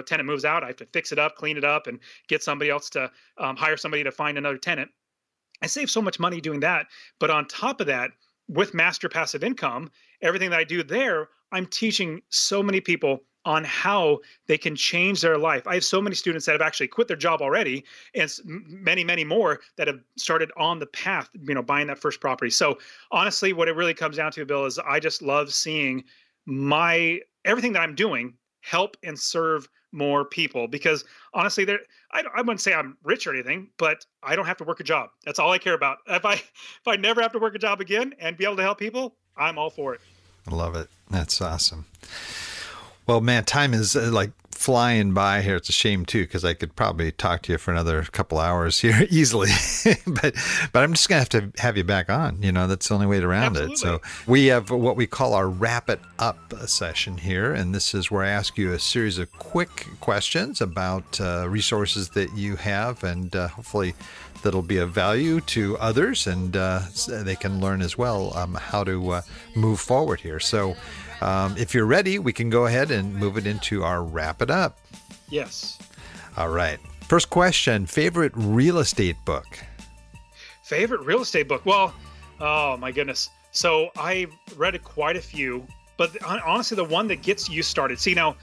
D: tenant moves out. I have to fix it up, clean it up, and get somebody else to hire somebody to find another tenant. I save so much money doing that. But on top of that, with Master Passive Income, everything that I do there, I'm teaching so many people on how they can change their life. I have so many students that have actually quit their job already, and many, many more that have started on the path, buying that first property. So honestly, what it really comes down to, Bill, is I just love seeing everything that I'm doing help and serve more people, because honestly, I wouldn't say I'm rich or anything, but I don't have to work a job. That's all I care about. If I never have to work a job again and be able to help people, I'm all for it.
C: I love it. That's awesome. Well, man, time is like flying by here. It's a shame too, because I could probably talk to you for another couple hours here easily, but I'm just gonna have to have you back on. That's the only way around
D: Absolutely.
C: it. So we have what we call our wrap it up session here, and this is where I ask you a series of quick questions about resources that you have, and hopefully that'll be of value to others, and they can learn as well how to move forward here. So. If you're ready, we can go ahead and move it into our wrap it up.
D: Yes.
C: All right. First question, favorite real estate book?
D: Favorite real estate book? Well, oh my goodness. So I've read quite a few, but honestly, the one that gets you started. See, now,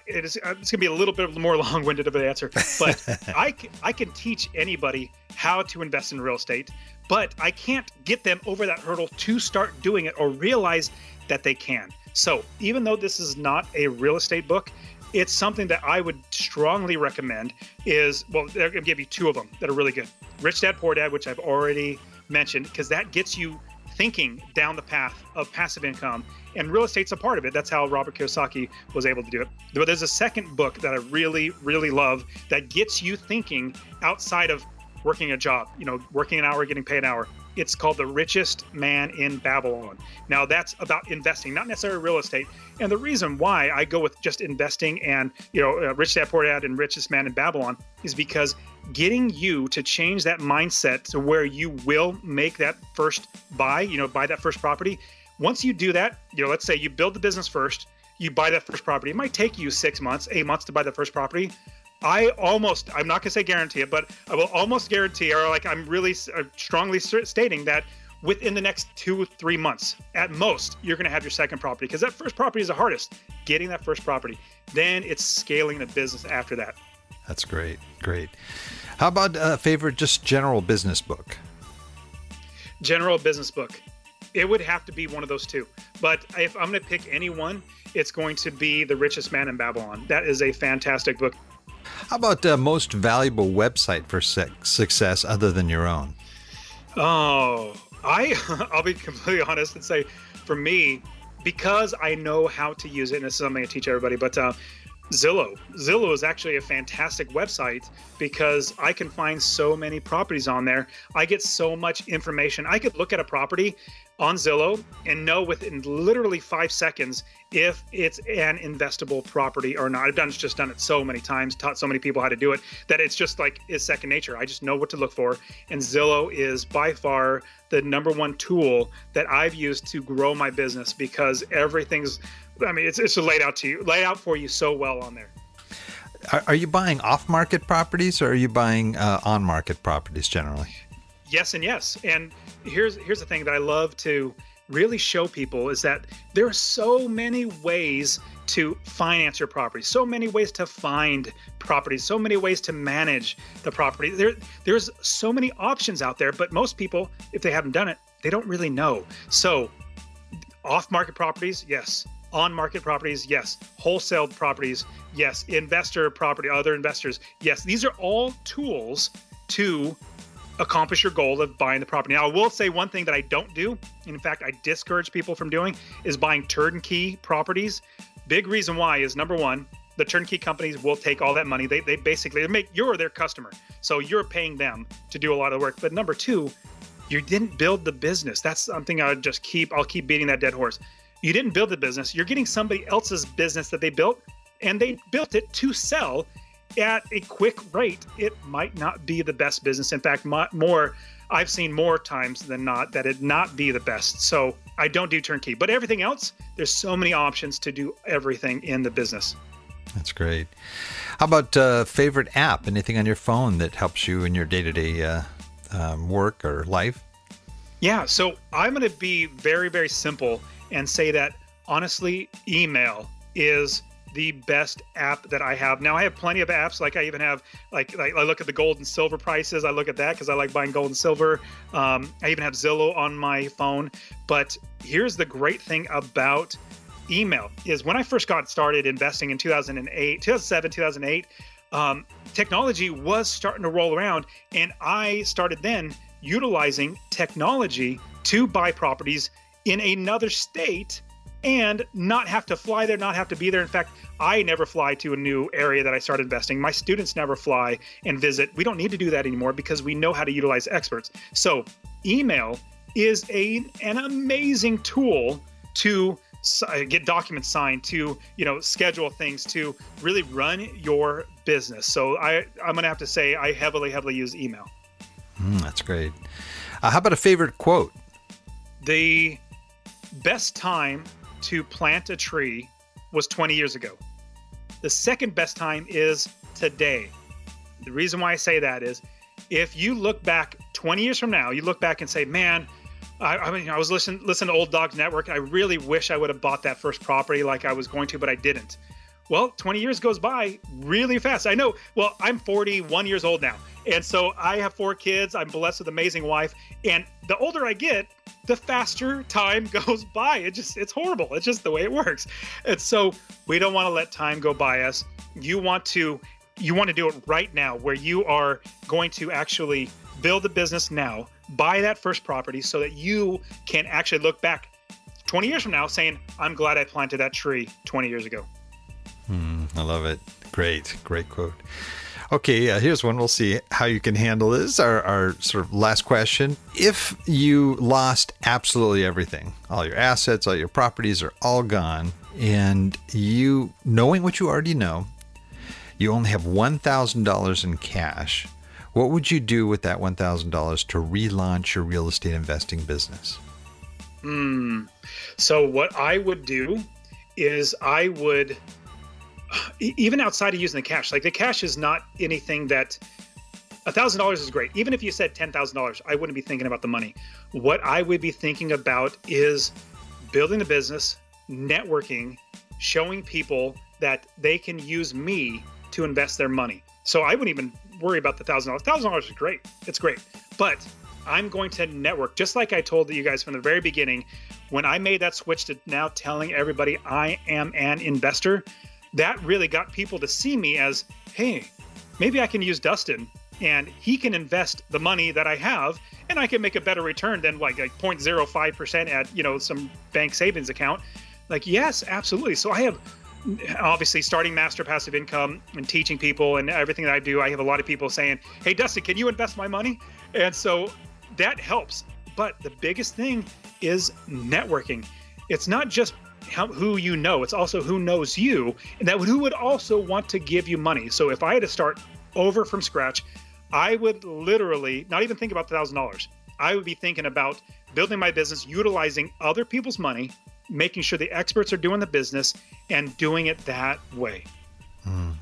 D: it's going to be a little bit more long-winded of an answer, but I can teach anybody how to invest in real estate, but I can't get them over that hurdle to start doing it or realize that they can. So even though this is not a real estate book, it's something that I would strongly recommend they're going to give you two of them that are really good. Rich Dad, Poor Dad, which I've already mentioned, because that gets you thinking down the path of passive income, and real estate's a part of it. That's how Robert Kiyosaki was able to do it. But there's a second book that I really, really love that gets you thinking outside of working a job, working an hour, getting paid an hour. It's called The Richest Man in Babylon. Now that's about investing, not necessarily real estate. And the reason why I go with just investing and, Rich Dad, Poor Dad and Richest Man in Babylon is because getting you to change that mindset to where you will make that first buy, buy that first property. Once you do that, let's say you build the business first, you buy that first property. It might take you 6 months, 8 months to buy the first property. I'm not going to say guarantee it, but I will almost guarantee, or I'm really strongly stating that within the next 2 or 3 months, at most, you're going to have your second property, because that first property is the hardest, getting that first property. Then it's scaling the business after that.
C: That's great. Great. How about a favorite, just general business book?
D: General business book. It would have to be one of those two. But if I'm going to pick any one, it's going to be The Richest Man in Babylon. That is a fantastic book.
C: How about most valuable website for success other than your own?
D: Oh, I'll be completely honest and say, for me, because I know how to use it, and this is something I teach everybody, but Zillow. Zillow is actually a fantastic website because I can find so many properties on there. I get so much information. I could look at a property on Zillow and know within literally 5 seconds if it's an investable property or not. I've just done it so many times, taught so many people how to do it, that it's just like, it's second nature. I just know what to look for. And Zillow is by far the number one tool that I've used to grow my business, because everything's, I mean, it's laid out for you so well on there.
C: Are you buying off-market properties, or are you buying on-market properties generally?
D: Yes and yes. And here's the thing that I love to really show people is that there are so many ways to finance your property, so many ways to find properties, so many ways to manage the property. There's so many options out there, but most people, if they haven't done it, they don't really know. So off-market properties, yes. On-market properties, yes. Wholesale properties, yes. Investor property, other investors, yes. These are all tools to accomplish your goal of buying the property. Now, I will say one thing that I don't do, and in fact, I discourage people from doing, is buying turnkey properties. Big reason why is, number one, the turnkey companies will take all that money. They basically you're their customer, so you're paying them to do a lot of the work. But number two, you didn't build the business. That's something I'll keep beating that dead horse. You didn't build the business. You're getting somebody else's business that they built, and they built it to sell at a quick rate. It might not be the best business. In fact, I've seen more times than not that it not be the best. So I don't do turnkey, but everything else, there's so many options to do everything in the business.
C: That's great. How about favorite app? Anything on your phone that helps you in your day-to-day work or life?
D: Yeah, so I'm going to be very, very simple and say that, honestly, email is the best app that I have. Now, I have plenty of apps. Like I even have, like I look at the gold and silver prices. I look at that because I like buying gold and silver. I even have Zillow on my phone. But here's the great thing about email is when I first got started investing in 2007, 2008, technology was starting to roll around. And I started then utilizing technology to buy properties in another state and not have to fly there, not have to be there. In fact, I never fly to a new area that I started investing. My students never fly and visit. We don't need to do that anymore because we know how to utilize experts. So email is an amazing tool to get documents signed, to schedule things, to really run your business. So I'm going to have to say I heavily use email.
C: That's great. How about a favorite quote?
D: The best time to plant a tree was 20 years ago. The second best time is today. The reason why I say that is if you look back 20 years from now, you look back and say, man, I was listening to Old Dogs Network. I really wish I would have bought that first property like I was going to, but I didn't. Well, 20 years goes by really fast. I know. Well, I'm 41 years old now. And so I have 4 kids. I'm blessed with an amazing wife. And the older I get, the faster time goes by. It's horrible. It's just the way it works. And so we don't want to let time go by us. You want to do it right now, where you are going to actually build the business now, buy that first property so that you can actually look back 20 years from now saying, I'm glad I planted that tree 20 years ago.
C: I love it. Great quote. Okay, here's one. We'll see how you can handle this. Our sort of last question. If you lost absolutely everything, all your assets, all your properties are all gone, and you, knowing what you already know, you only have $1,000 in cash, what would you do with that $1,000 to relaunch your real estate investing business?
D: So what I would do is I would, even outside of using the cash, like the cash is not anything that $1,000 is great. Even if you said $10,000, I wouldn't be thinking about the money. What I would be thinking about is building a business, networking, showing people that they can use me to invest their money. So I wouldn't even worry about the $1,000. $1,000 is great. It's great. But I'm going to network, just like I told you guys from the very beginning. When I made that switch to now telling everybody I am an investor, that really got people to see me as, hey, maybe I can use Dustin and he can invest the money that I have and I can make a better return than like 0.05% at, some bank savings account. Like, yes, absolutely. So I have obviously starting Master Passive Income and teaching people and everything that I do. I have a lot of people saying, hey, Dustin, can you invest my money? And so that helps. But the biggest thing is networking. It's not just who you know, it's also who knows you and who would also want to give you money. So if I had to start over from scratch, I would literally not even think about $1,000. I would be thinking about building my business, utilizing other people's money, making sure the experts are doing the business and doing it that way.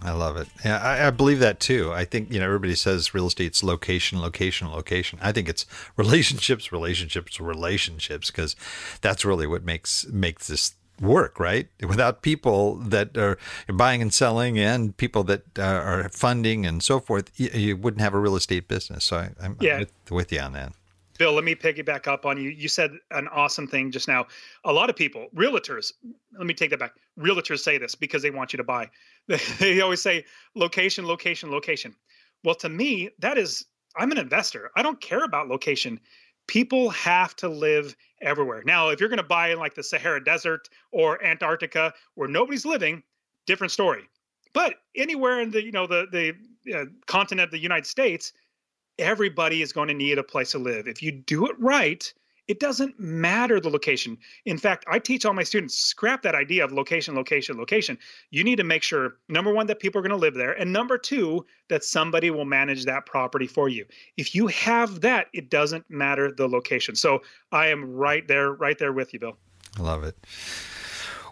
C: I love it. Yeah, I believe that too. I think, everybody says real estate's location, location, location. I think it's relationships, relationships, relationships, because that's really what makes this work, right? Without people that are buying and selling and people that are funding and so forth, you wouldn't have a real estate business. So I'm with you on that.
D: Bill, let me piggyback up on you. You said an awesome thing just now. A lot of people, realtors, let me take that back. Realtors say this because they want you to buy. They always say location, location, location. Well, to me, I'm an investor. I don't care about location. People have to live everywhere. Now, if you're going to buy in like the Sahara Desert or Antarctica where nobody's living, different story. But anywhere in the continent of the United States, everybody is going to need a place to live. If you do it right, it doesn't matter the location. In fact, I teach all my students, scrap that idea of location, location, location. You need to make sure, number one, that people are going to live there. And number two, that somebody will manage that property for you. If you have that, it doesn't matter the location. So I am right there with you, Bill. I
C: love it.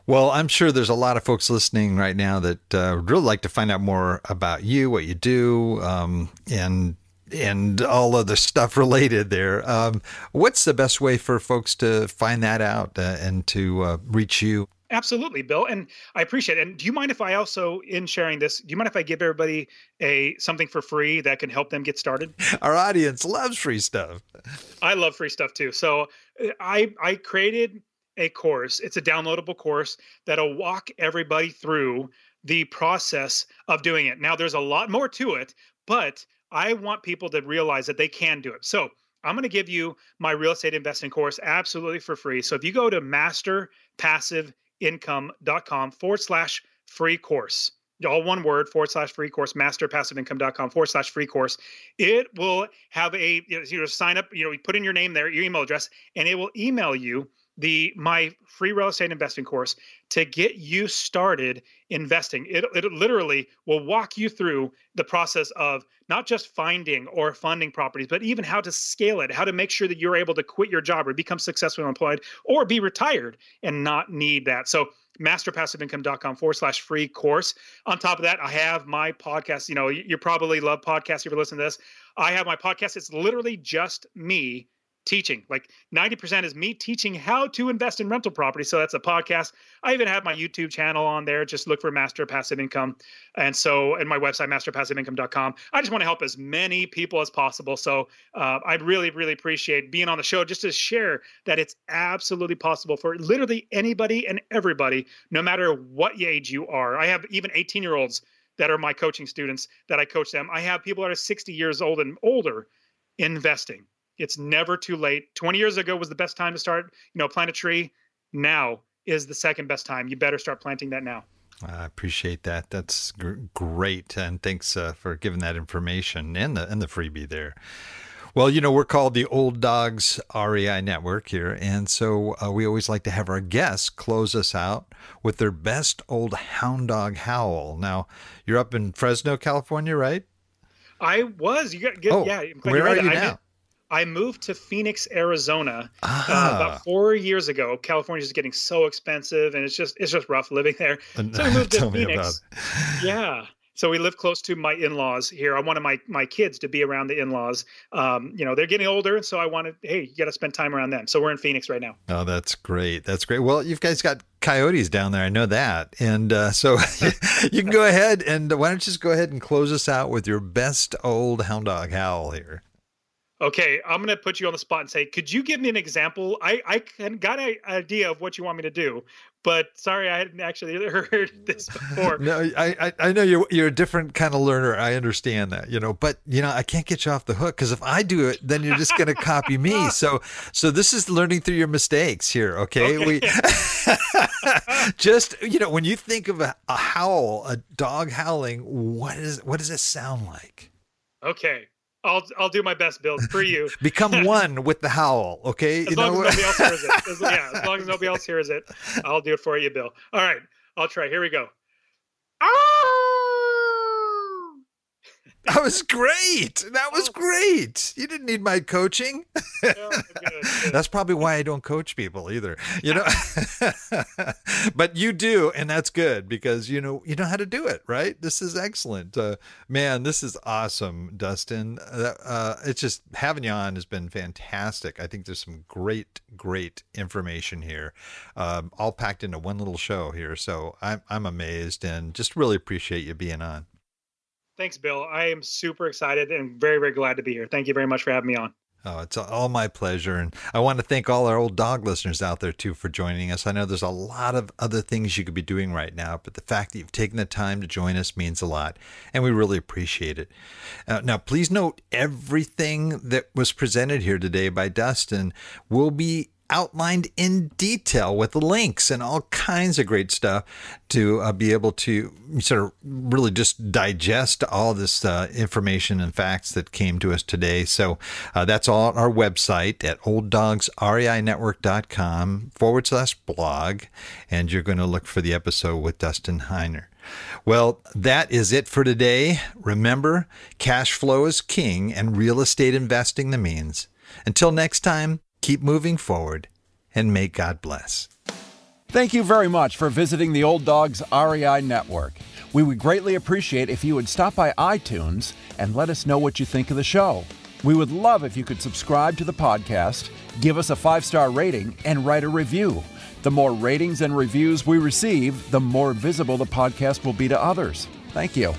C: Well, I'm sure there's a lot of folks listening right now that would really like to find out more about you, what you do, and all of the stuff related there. What's the best way for folks to find that out and to reach you?
D: Absolutely, Bill. And I appreciate it. And do you mind if I also, in sharing this, do you mind if I give everybody something for free that can help them get started?
C: Our audience loves free stuff.
D: I love free stuff too. So I created a course. It's a downloadable course that'll walk everybody through the process of doing it. Now, there's a lot more to it, but I want people to realize that they can do it. So I'm going to give you my real estate investing course absolutely for free. So if you go to masterpassiveincome.com/free course, all one word, /free course, masterpassiveincome.com/free course, it will have sign up, you put in your name there, your email address, and it will email you my free real estate investing course to get you started investing. It literally will walk you through the process of not just finding or funding properties, but even how to scale it, how to make sure that you're able to quit your job or become successfully unemployed or be retired and not need that. So masterpassiveincome.com/free course. On top of that, I have my podcast. You probably love podcasts if you're listening to this. I have my podcast. It's literally just me teaching. Like 90% is me teaching how to invest in rental property. So that's a podcast. I even have my YouTube channel on there. Just look for Master Passive Income. And my website, masterpassiveincome.com. I just want to help as many people as possible. So I'd really, really appreciate being on the show just to share that it's absolutely possible for literally anybody and everybody, no matter what age you are. I have even 18-year-olds that are my coaching students that I coach them. I have people that are 60 years old and older investing. It's never too late. 20 years ago was the best time to start, plant a tree. Now is the second best time. You better start planting that now.
C: I appreciate that. That's great. And thanks for giving that information and the freebie there. Well, we're called the Old Dogs REI Network here. And so we always like to have our guests close us out with their best old hound dog howl. Now, you're up in Fresno, California, right?
D: I was. Yeah.
C: Where are you now?
D: I moved to Phoenix, Arizona about 4 years ago. California is getting so expensive, and it's just rough living there. So I moved to Phoenix. Yeah. So we live close to my in-laws here. I wanted my kids to be around the in-laws. They're getting older, so I wanted, hey, you got to spend time around them. So we're in Phoenix right now.
C: Oh, that's great. That's great. Well, you guys got coyotes down there. I know that. And so you can go ahead and why don't you just go ahead and close us out with your best old hound dog howl here.
D: Okay, I'm going to put you on the spot and say, could you give me an example? I got an idea of what you want me to do, but sorry, I hadn't actually heard this before.
C: No, I know you're a different kind of learner. I understand that, but I can't get you off the hook because if I do it, then you're just going to copy me. So this is learning through your mistakes here. Okay. We just, when you think of a howl, a dog howling, what does it sound like?
D: Okay. I'll do my best, Bill, for you.
C: Become one with the howl, okay?
D: As long as nobody else hears it. As long as nobody else hears it, I'll do it for you, Bill. All right, I'll try. Here we go.
C: That was great. That was great. You didn't need my coaching.
D: Good.
C: That's probably why I don't coach people either, but you do. And that's good because, you know how to do it, right? This is excellent. Man, this is awesome, Dustin. It's just having you on has been fantastic. I think there's some great information here, all packed into one little show here. So I'm amazed and just really appreciate you being on.
D: Thanks, Bill. I am super excited and very, very glad to be here. Thank you very much for having me on.
C: Oh, it's all my pleasure. And I want to thank all our old dog listeners out there, too, for joining us. I know there's a lot of other things you could be doing right now, but the fact that you've taken the time to join us means a lot, and we really appreciate it. Now, please note everything that was presented here today by Dustin will be outlined in detail with the links and all kinds of great stuff to be able to sort of really just digest all this information and facts that came to us today. So that's all on our website at olddogsreinetwork.com/blog. And you're going to look for the episode with Dustin Heiner. Well, that is it for today. Remember, cash flow is king and real estate investing the means. Until next time, keep moving forward, and may God bless.
A: Thank you very much for visiting the Old Dogs REI Network. We would greatly appreciate if you would stop by iTunes and let us know what you think of the show. We would love if you could subscribe to the podcast, give us a 5-star rating, and write a review. The more ratings and reviews we receive, the more visible the podcast will be to others. Thank you.